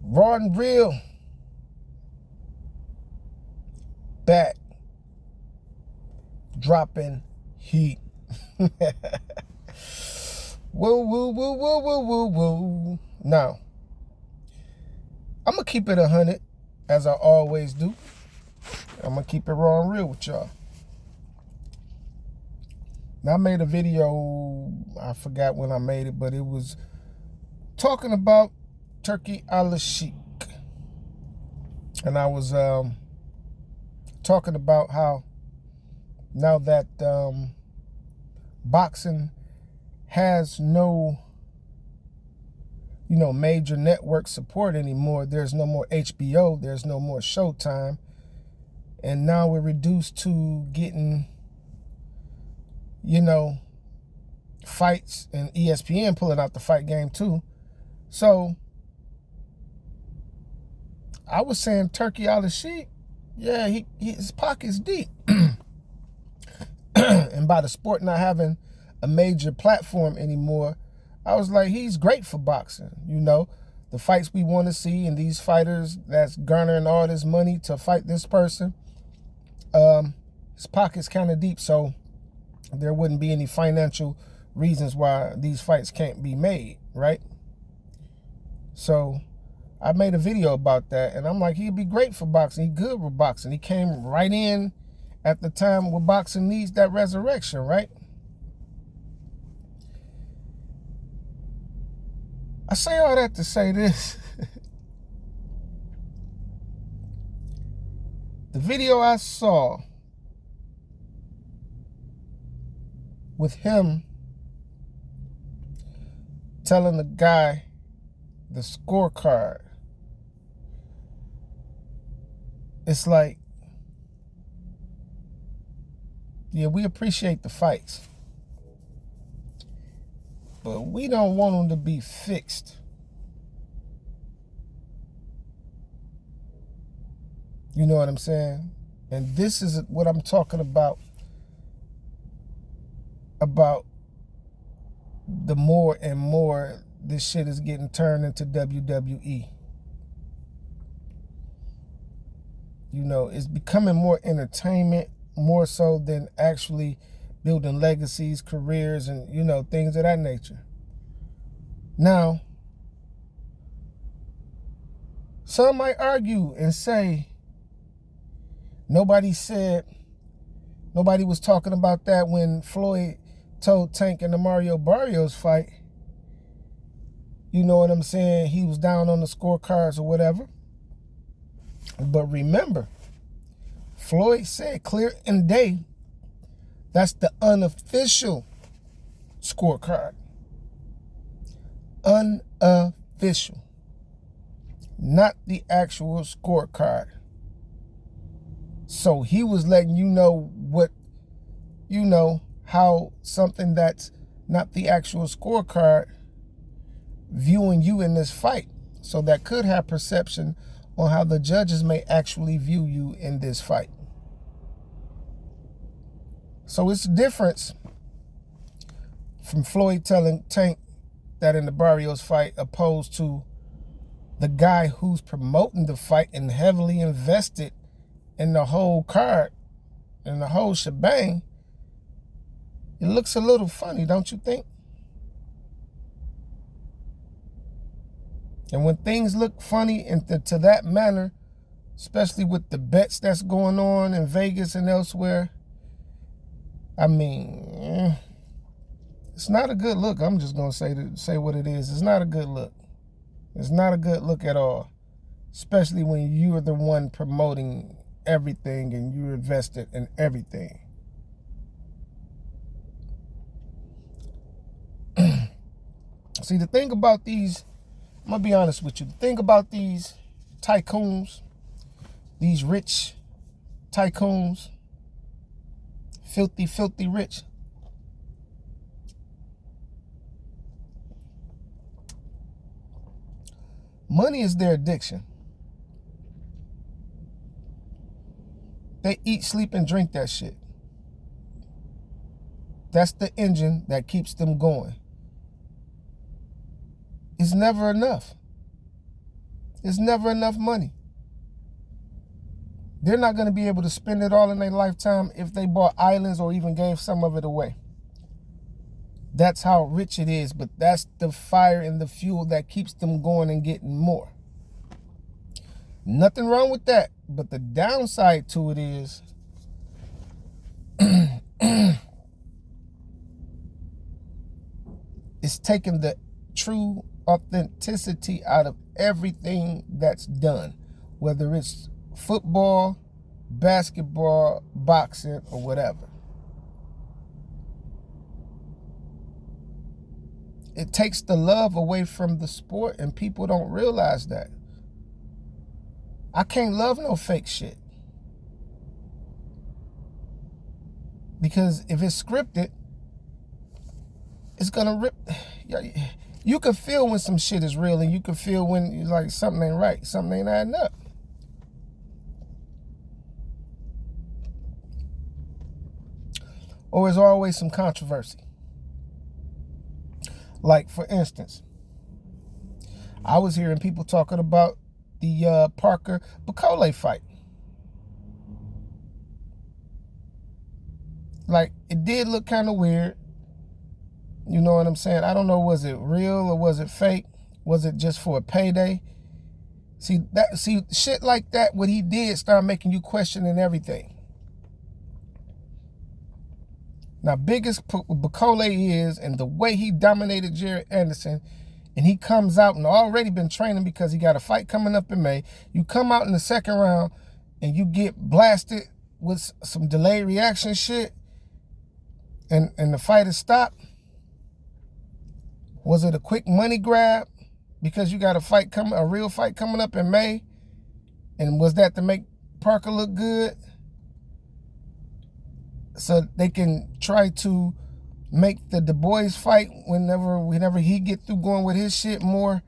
Raw and Real, back, dropping heat. Woo, woo, woo, woo, woo, woo, woo. Now, I'm going to keep it 100, as I always do. I'm going to keep it raw and real with y'all. Now, I made a video, I forgot when I made it, but it was talking about Turki Al-Sheikh. And I was talking about how now that boxing has no, major network support anymore. There's no more HBO. There's no more Showtime. And now we're reduced to getting, fights, and ESPN pulling out the fight game too. So I was saying Turki Al-Sheikh, yeah, his pocket's deep. And by the sport not having a major platform anymore, I was like, he's great for boxing. The fights we want to see, and these fighters that's garnering all this money to fight this person, his pocket's kind of deep, so there wouldn't be any financial reasons why these fights can't be made, right? So I made a video about that, and I'm like, he'd be great for boxing. He's good with boxing. He came right in at the time where boxing needs that resurrection, right? I say all that to say this. The video I saw with him telling the guy the scorecard, it's like, yeah, we appreciate the fights, but we don't want them to be fixed. You know what I'm saying? And this is what I'm talking about the more and more this shit is getting turned into WWE. It's becoming more entertainment, more so than actually building legacies, careers, and, things of that nature. Now, some might argue and say, nobody was talking about that when Floyd told Tank in the Mario Barrios fight. You know what I'm saying? He was down on the scorecards or whatever. But remember, Floyd said clear and day, that's the unofficial scorecard. Unofficial. Not the actual scorecard. So he was letting you know how something that's not the actual scorecard viewing you in this fight. So that could have perception on how the judges may actually view you in this fight. So it's a difference from Floyd telling Tank that in the Barrios fight, opposed to the guy who's promoting the fight and heavily invested in the whole card and the whole shebang. It looks a little funny, don't you think? And when things look funny to that manner, especially with the bets that's going on in Vegas and elsewhere, I mean, it's not a good look. I'm just going to say what it is. It's not a good look. It's not a good look at all, especially when you're the one promoting everything and you're invested in everything. See, the thing about these, I'm going to be honest with you. The thing about these tycoons, these rich tycoons, filthy, filthy rich, money is their addiction. They eat, sleep, and drink that shit. That's the engine that keeps them going. It's never enough. It's never enough money. They're not going to be able to spend it all in their lifetime if they bought islands or even gave some of it away. That's how rich it is, but that's the fire and the fuel that keeps them going and getting more. Nothing wrong with that, but the downside to it is it's taking the true authenticity out of everything that's done, whether it's football, basketball, boxing, or whatever. It takes the love away from the sport, and people don't realize that. I can't love no fake shit. Because if it's scripted, it's gonna rip. You can feel when some shit is real, and you can feel when like something ain't right, something ain't adding up. Or there's always some controversy. Like, for instance, I was hearing people talking about the Parker Bacole fight. Like, it did look kind of weird. You know what I'm saying? I don't know, was it real or was it fake? Was it just for a payday? See, shit like that, what he did start making you questioning everything. Now, big as Bacole is, and the way he dominated Jared Anderson, and he comes out and already been training because he got a fight coming up in May. You come out in the second round and you get blasted with some delayed reaction shit, and the fight is stopped. Was it a quick money grab because you got a real fight coming up in May? And was that to make Parker look good? So they can try to make the Du Bois fight whenever he get through going with his shit more,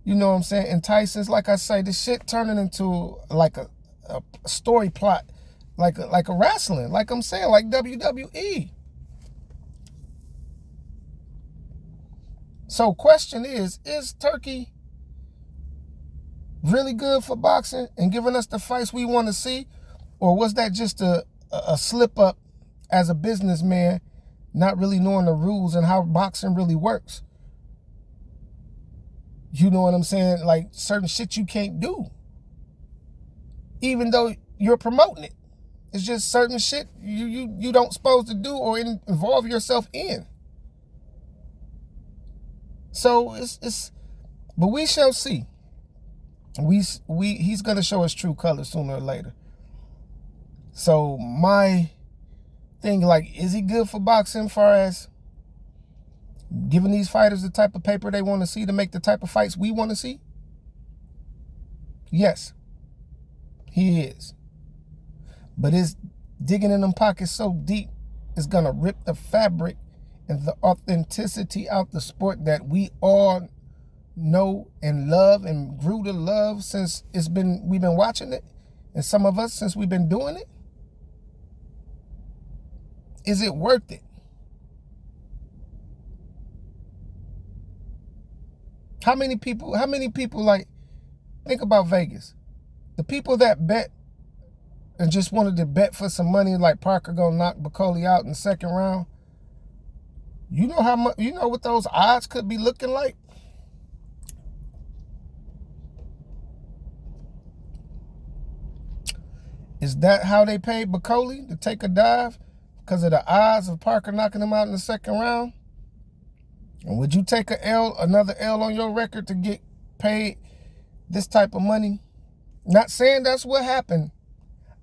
you know what I'm saying, enticing. Like I say, this shit turning into like a story plot, like a wrestling, like I'm saying, like WWE. So question is Turki really good for boxing and giving us the fights we want to see? Or was that just a slip up as a businessman, not really knowing the rules and how boxing really works? You know what I'm saying? Like, certain shit you can't do, even though you're promoting it. It's just certain shit you don't supposed to do or involve yourself in. So but we shall see. He's gonna show his true colors sooner or later. So my thing, like, is he good for boxing as far as giving these fighters the type of paper they want to see to make the type of fights we want to see? Yes, he is. But his digging in them pockets so deep is going to rip the fabric and the authenticity out the sport that we all know and love and grew to love since we've been watching it, and some of us since we've been doing it. Is it worth it? How many people like, think about Vegas. The people that bet and just wanted to bet for some money, like Parker gonna knock Bacole out in the second round. You know how much, you know what those odds could be looking like? Is that how they paid Bacole to take a dive? Because of the odds of Parker knocking him out in the second round? And would you take another L on your record to get paid this type of money? Not saying that's what happened.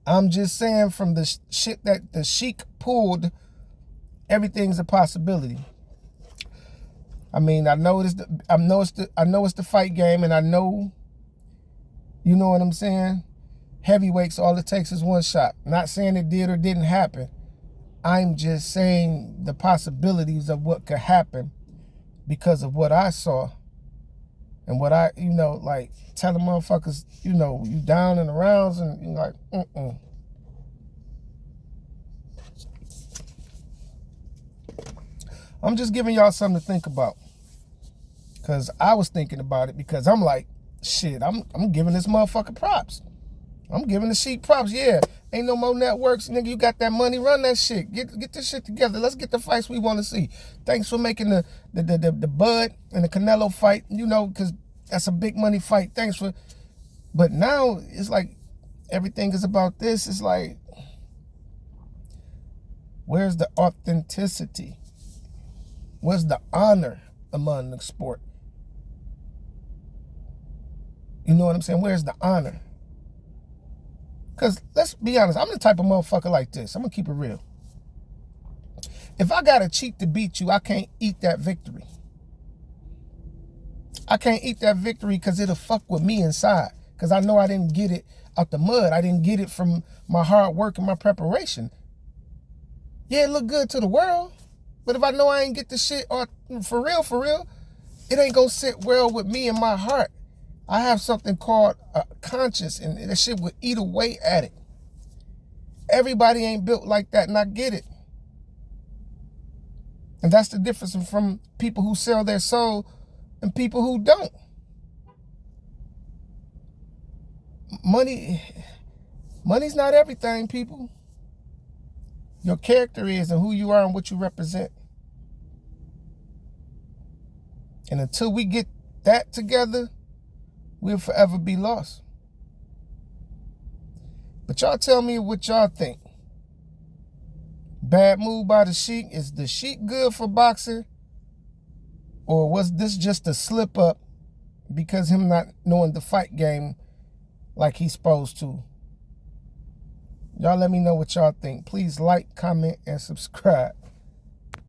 I'm just saying, from the shit that the Sheik pulled, everything's a possibility. I mean, I know it's the fight game, and I know, you know what I'm saying? Heavyweights, all it takes is one shot. Not saying it did or didn't happen. I'm just saying the possibilities of what could happen because of what I saw and what I, like, telling motherfuckers, you down in the rounds, and you're like, I'm just giving y'all something to think about, because I was thinking about it, because I'm like, shit, I'm giving this motherfucker props. I'm giving the Sheik props. Yeah, ain't no more networks, nigga. You got that money, run that shit. Get this shit together. Let's get the fights we want to see. Thanks for making the Bud and the Canelo fight. You know, because that's a big money fight. Thanks for. But now it's like everything is about this. It's like, where's the authenticity? Where's the honor among the sport? You know what I'm saying? Where's the honor? Because let's be honest, I'm the type of motherfucker like this. I'm going to keep it real. If I got to cheat to beat you, I can't eat that victory. I can't eat that victory because it'll fuck with me inside. Because I know I didn't get it out the mud. I didn't get it from my hard work and my preparation. Yeah, it look good to the world. But if I know I ain't get the shit or for real, it ain't going to sit well with me and my heart. I have something called a conscience, and that shit would eat away at it. Everybody ain't built like that, and I get it. And that's the difference from people who sell their soul and people who don't. Money's not everything, people. Your character is, and who you are and what you represent. And until we get that together, we'll forever be lost. But y'all tell me what y'all think. Bad move by the Sheik. Is the Sheik good for boxing? Or was this just a slip up because him not knowing the fight game like he's supposed to? Y'all let me know what y'all think. Please like, comment, and subscribe.